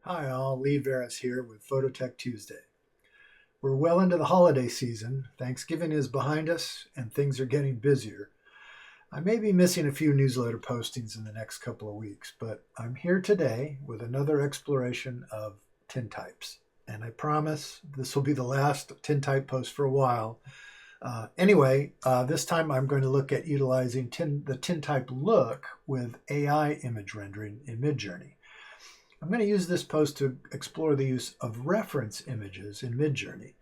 Hi all, Lee Varis here with Phototech Tuesday. We're well into the holiday season. Thanksgiving is behind us and things are getting busier. I may be missing a few newsletter postings in the next couple of weeks, but I'm here today with another exploration of TinTypes. And I promise this will be the last TinType post for a while. This time I'm going to look at utilizing the TinType look with AI image rendering in Midjourney. I'm going to use this post to explore the use of reference images in Midjourney.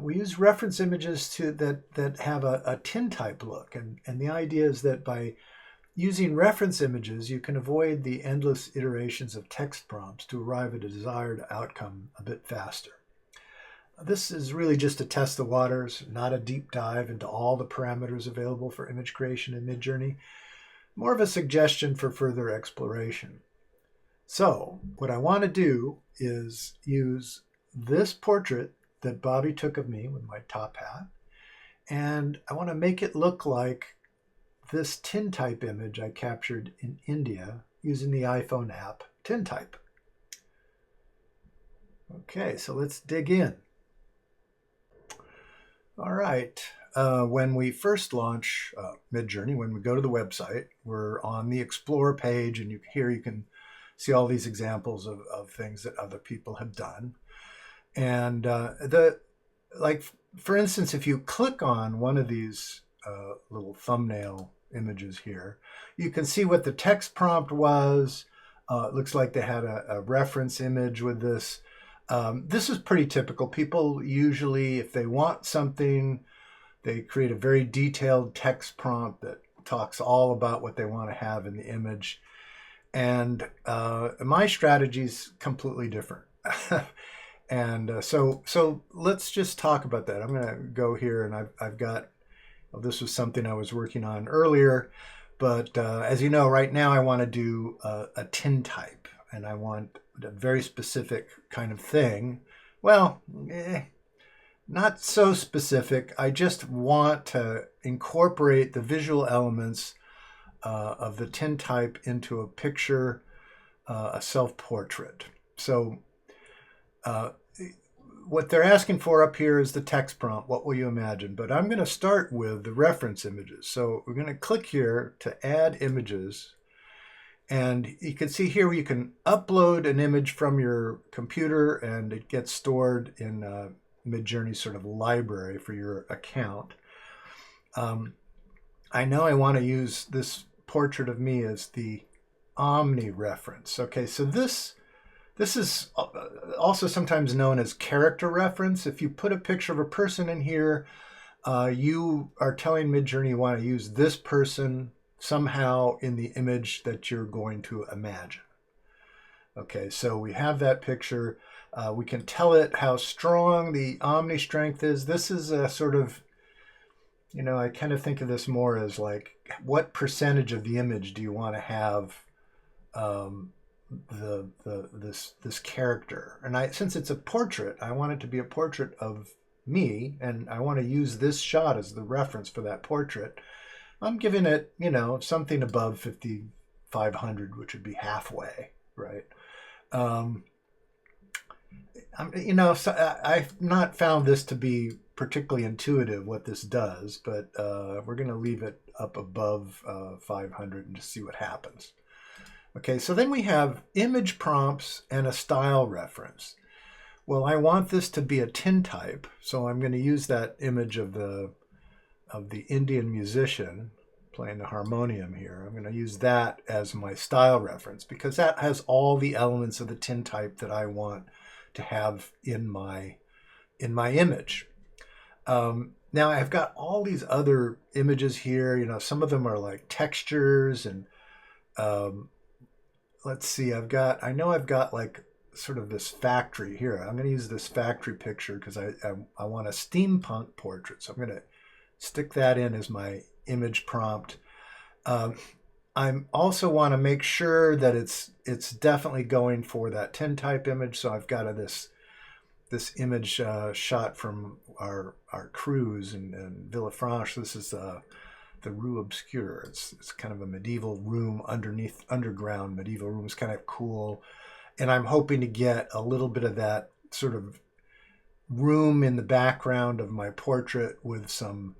We use reference images that have a TinType look, and the idea is that by using reference images, you can avoid the endless iterations of text prompts to arrive at a desired outcome a bit faster. This is really just to test the waters, not a deep dive into all the parameters available for image creation in Midjourney, more of a suggestion for further exploration. So what I want to do is use this portrait that Bobby took of me with my top hat, and I want to make it look like this TinType image I captured in India using the iPhone app TinType. Okay, so let's dig in. All right. When we first launch Midjourney, when we go to the website, we're on the Explore page, and here you can see all these examples of things that other people have done. And for instance, if you click on one of these little thumbnail images here, you can see what the text prompt was. It looks like they had a reference image with this. This is pretty typical. People usually, if they want something, they create a very detailed text prompt that talks all about what they want to have in the image. And my strategy is completely different. So let's just talk about that. I'm going to go here, and I've got, well, this was something I was working on earlier, but as you know, right now I want to do a TinType, and I want a very specific kind of thing. Well, not so specific. I just want to incorporate the visual elements of the TinType into a picture, a self-portrait. So what they're asking for up here is the text prompt. What will you imagine? But I'm going to start with the reference images. So we're going to click here to add images. And you can see here you can upload an image from your computer, and it gets stored in Midjourney sort of library for your account. I know I want to use this portrait of me as the omni reference. Okay, so this is also sometimes known as character reference. If you put a picture of a person in here, you are telling Midjourney you want to use this person somehow in the image that you're going to imagine. Okay, so we have that picture. We can tell it how strong the omni strength is. This is a sort of, I kind of think of this more as like, what percentage of the image do you want to have this character? And since it's a portrait, I want it to be a portrait of me, and I want to use this shot as the reference for that portrait. I'm giving it, something above 5,500, which would be halfway, right? So I've not found this to be particularly intuitive what this does, but we're going to leave it up above 500 and just see what happens. Okay, so then we have image prompts and a style reference. Well, I want this to be a TinType, so I'm going to use that image of the Indian musician playing the harmonium here. I'm going to use that as my style reference because that has all the elements of the TinType that I want to have in my image. Now I've got all these other images here. Some of them are like textures, and let's see. I know I've got like sort of this factory here. I'm going to use this factory picture because I want a steampunk portrait. So I'm going to stick that in as my image prompt. I also want to make sure that it's definitely going for that TinType image. So I've got this image shot from our cruise in Villefranche. This is the Rue Obscure. It's kind of a medieval room underground medieval room. It's kind of cool. And I'm hoping to get a little bit of that sort of room in the background of my portrait with some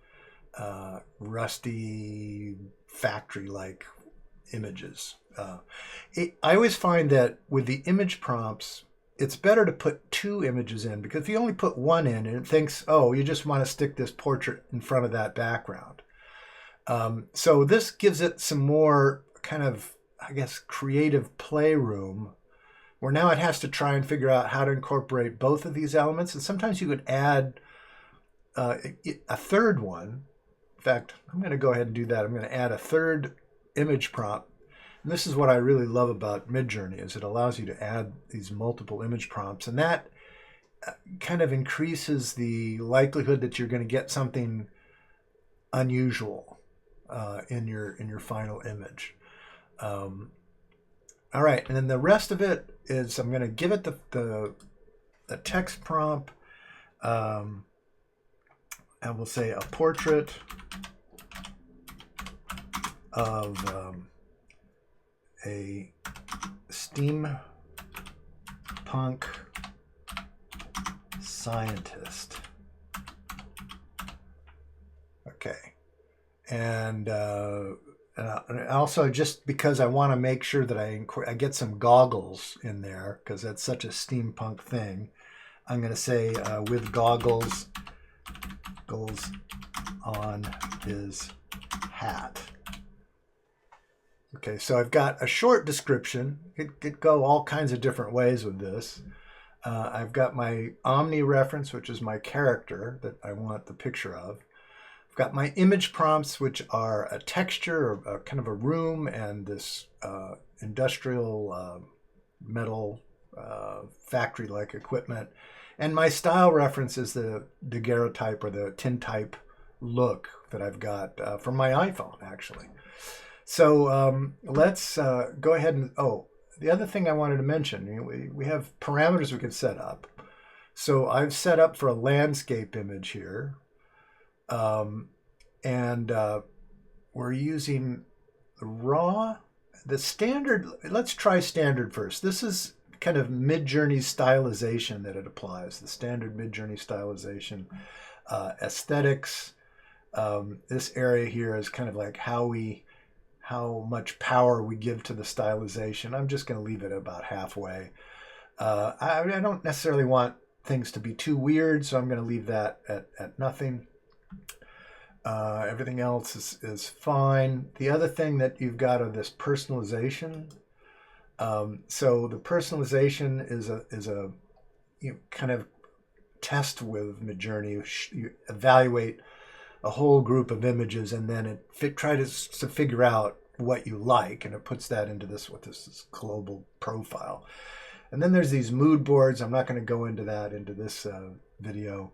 rusty factory-like images. I always find that with the image prompts, it's better to put 2 images in, because if you only put 1 in and it thinks, oh, you just want to stick this portrait in front of that background. So this gives it some more kind of, I guess, creative playroom, where now it has to try and figure out how to incorporate both of these elements. And sometimes you could add a third one. In fact, I'm going to go ahead and do that. I'm going to add a third image prompt. And this is what I really love about Midjourney, is it allows you to add these multiple image prompts. And that kind of increases the likelihood that you're going to get something unusual in your final image. All right, and then the rest of it is I'm going to give it the text prompt. And we'll say a portrait of a steampunk scientist. Okay, and also, just because I want to make sure that I get some goggles in there, because that's such a steampunk thing, I'm going to say with goggles on his hat. Okay, so I've got a short description. It could go all kinds of different ways with this. I've got my Omni reference, which is my character that I want the picture of. I've got my image prompts, which are a texture, or kind of a room, and this industrial metal factory-like equipment. And my style reference is the daguerreotype, or the TinType look that I've got from my iPhone, actually. So let's go ahead and, the other thing I wanted to mention, we have parameters we can set up. So I've set up for a landscape image here. And we're using the standard. Let's try standard first. This is kind of Midjourney stylization that it applies, the standard Midjourney stylization. Aesthetics. This area here is kind of like how much power we give to the stylization. I'm just going to leave it about halfway. I don't necessarily want things to be too weird, so I'm going to leave that at nothing. Everything else is fine. The other thing that you've got are this personalization. So the personalization is a kind of test with Midjourney. You evaluate a whole group of images, and then it tries to figure out what you like, and it puts that into this global profile. And then there's these mood boards. I'm not going to go into that into this video,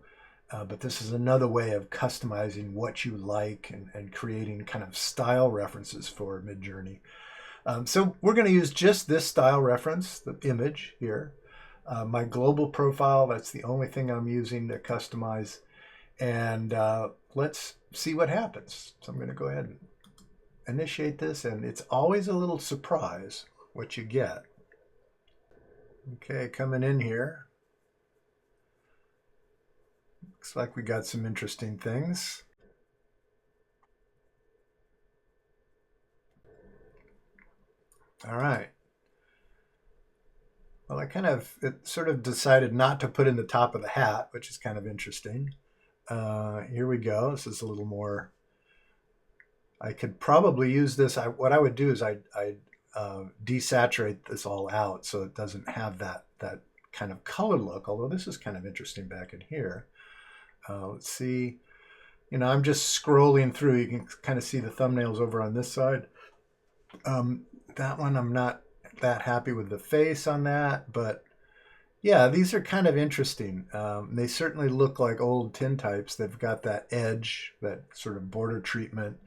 but this is another way of customizing what you like and creating kind of style references for Midjourney. So we're going to use just this style reference, the image here. My global profile, that's the only thing I'm using to customize. And let's see what happens. So I'm going to go ahead and initiate this, and it's always a little surprise what you get. Okay, coming in here. Looks like we got some interesting things. All right. Well, it sort of decided not to put in the top of the hat, which is kind of interesting. Here we go. This is a little more. I could probably use this. What I would do is I'd desaturate this all out so it doesn't have that kind of color look, although this is kind of interesting back in here. Let's see. I'm just scrolling through. You can kind of see the thumbnails over on this side. That one, I'm not that happy with the face on that, but yeah, these are kind of interesting. They certainly look like old TinTypes. They've got that edge, that sort of border treatment.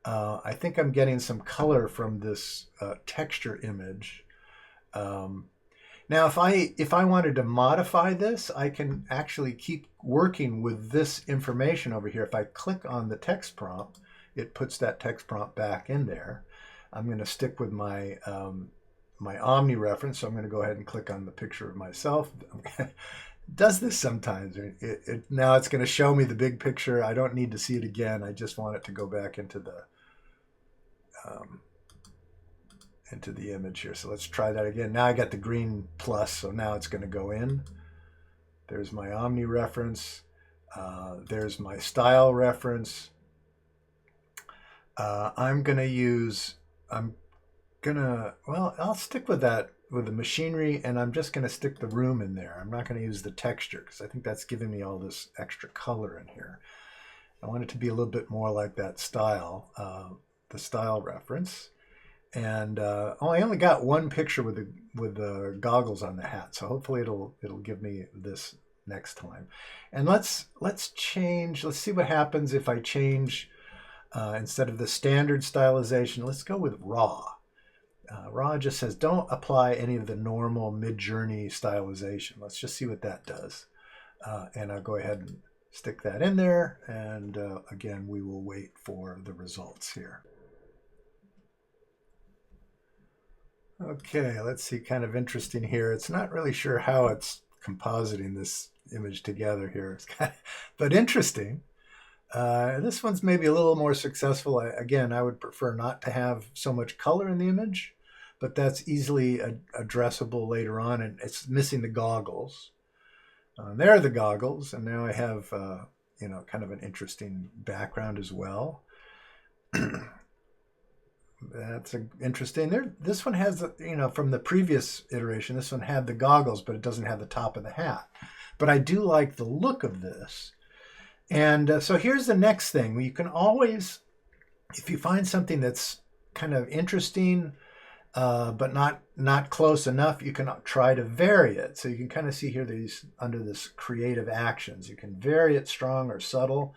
I think I'm getting some color from this texture image. Now, if I wanted to modify this, I can actually keep working with this information over here. If I click on the text prompt, it puts that text prompt back in there. I'm going to stick with my my Omni reference. So I'm going to go ahead and click on the picture of myself. It does this sometimes. Now it's going to show me the big picture. I don't need to see it again. I just want it to go back into the image here. So let's try that again. Now I got the green plus, so now it's going to go in. There's my Omni reference. There's my style reference. I'll stick with that, with the machinery, and I'm just going to stick the room in there. I'm not going to use the texture because I think that's giving me all this extra color in here. I want it to be a little bit more like that style, the style reference. And I only got one picture with the goggles on the hat, so hopefully it'll give me this next time. And let's change. Let's see what happens if I change instead of the standard stylization. Let's go with raw. Raw just says don't apply any of the normal Midjourney stylization. Let's just see what that does. And I'll go ahead and stick that in there. And again, we will wait for the results here. Okay, let's see, kind of interesting here. It's not really sure how it's compositing this image together here, but interesting. This one's maybe a little more successful. Again, I would prefer not to have so much color in the image, but that's easily addressable later on, and it's missing the goggles. There are the goggles, and now I have kind of an interesting background as well. That's interesting. This one has, from the previous iteration, this one had the goggles, but it doesn't have the top of the hat. But I do like the look of this. And so here's the next thing. You can always, if you find something that's kind of interesting, but not close enough, you can try to vary it. So you can kind of see here these under this creative actions. You can vary it strong or subtle.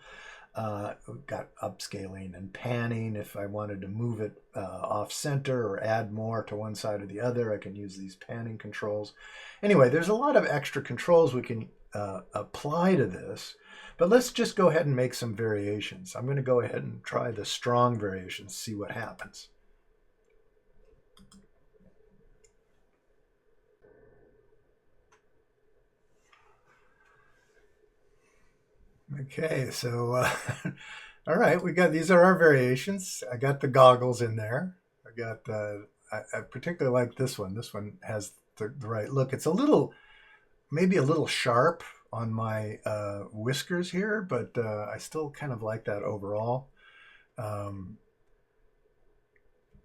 We've got upscaling and panning. If I wanted to move it off center or add more to one side or the other, I can use these panning controls. Anyway, there's a lot of extra controls we can apply to this, but let's just go ahead and make some variations. I'm going to go ahead and try the strong variations, see what happens. Okay, so all right, these are our variations. I got the goggles in there. I got I particularly like this one. This one has the right look. It's maybe a little sharp on my whiskers here, but I still kind of like that overall.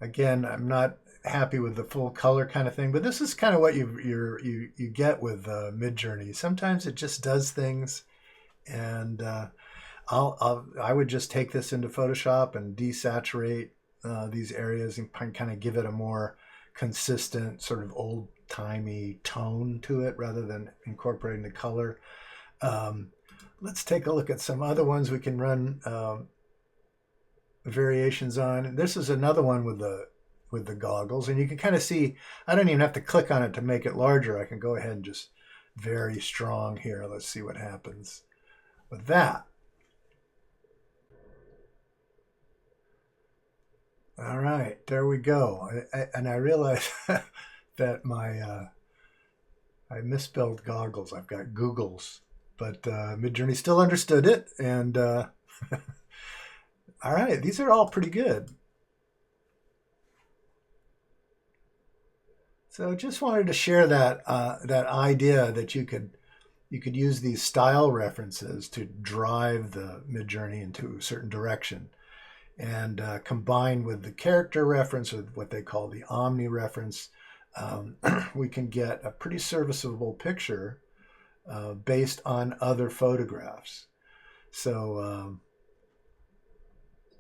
Again, I'm not happy with the full color kind of thing, but this is kind of what you get with Midjourney. Sometimes it just does things. And I would just take this into Photoshop and desaturate these areas and kind of give it a more consistent sort of old-timey tone to it rather than incorporating the color. Let's take a look at some other ones we can run variations on. This is another one with the goggles, and you can kind of see, I don't even have to click on it to make it larger. I can go ahead and just very strong here. Let's see what happens with that. All right, there we go. And I realized that I misspelled goggles. I've got Googles, but Midjourney still understood it. And all right, these are all pretty good. So just wanted to share that idea that you could use these style references to drive the Midjourney into a certain direction, and combined with the character reference, or what they call the Omni reference, we can get a pretty serviceable picture based on other photographs. So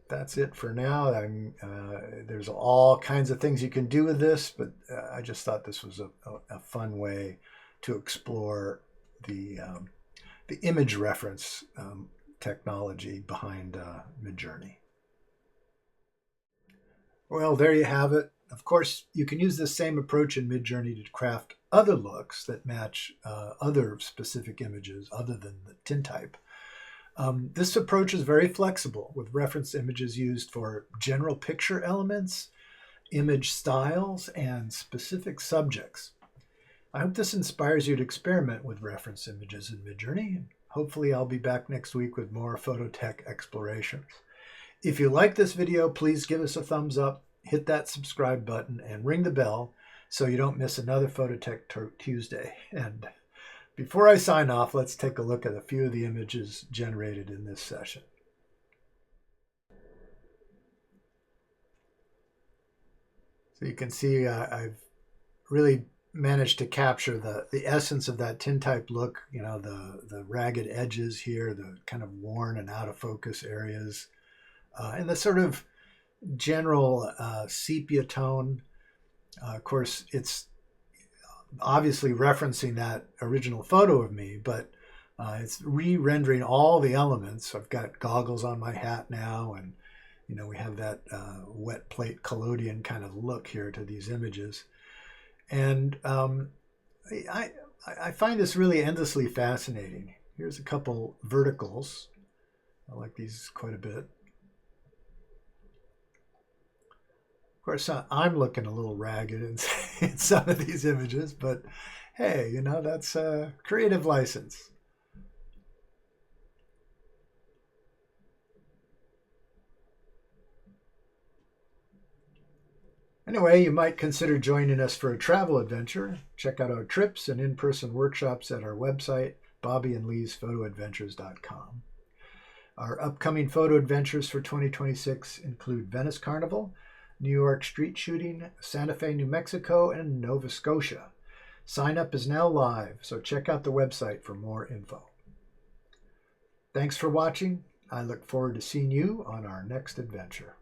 that's it for now. There's all kinds of things you can do with this, but I just thought this was a fun way to explore the image reference technology behind Midjourney. Well, there you have it. Of course, you can use the same approach in Midjourney to craft other looks that match other specific images other than the TinType. This approach is very flexible, with reference images used for general picture elements image styles, and specific subjects. I hope this inspires you to experiment with reference images in Midjourney. Hopefully I'll be back next week with more phototech explorations. If you like this video, please give us a thumbs up, hit that subscribe button, and ring the bell so you don't miss another Phototech Tuesday. And before I sign off, let's take a look at a few of the images generated in this session. So you can see I've really managed to capture the essence of that TinType look, you know, the ragged edges here, the kind of worn and out of focus areas, and the sort of general sepia tone. Of course, it's obviously referencing that original photo of me, but it's re-rendering all the elements. I've got goggles on my hat now, and you know, we have that wet plate collodion kind of look here to these images. And I find this really endlessly fascinating. Here's a couple verticals. I like these quite a bit. Of course, I'm looking a little ragged in some of these images, but hey, you know, that's a creative license. Anyway, you might consider joining us for a travel adventure. Check out our trips and in-person workshops at our website, bobbyandleesphotoadventures.com. Our upcoming photo adventures for 2026 include Venice Carnival, New York street shooting, Santa Fe, New Mexico, and Nova Scotia. Sign up is now live, so check out the website for more info. Thanks for watching. I look forward to seeing you on our next adventure.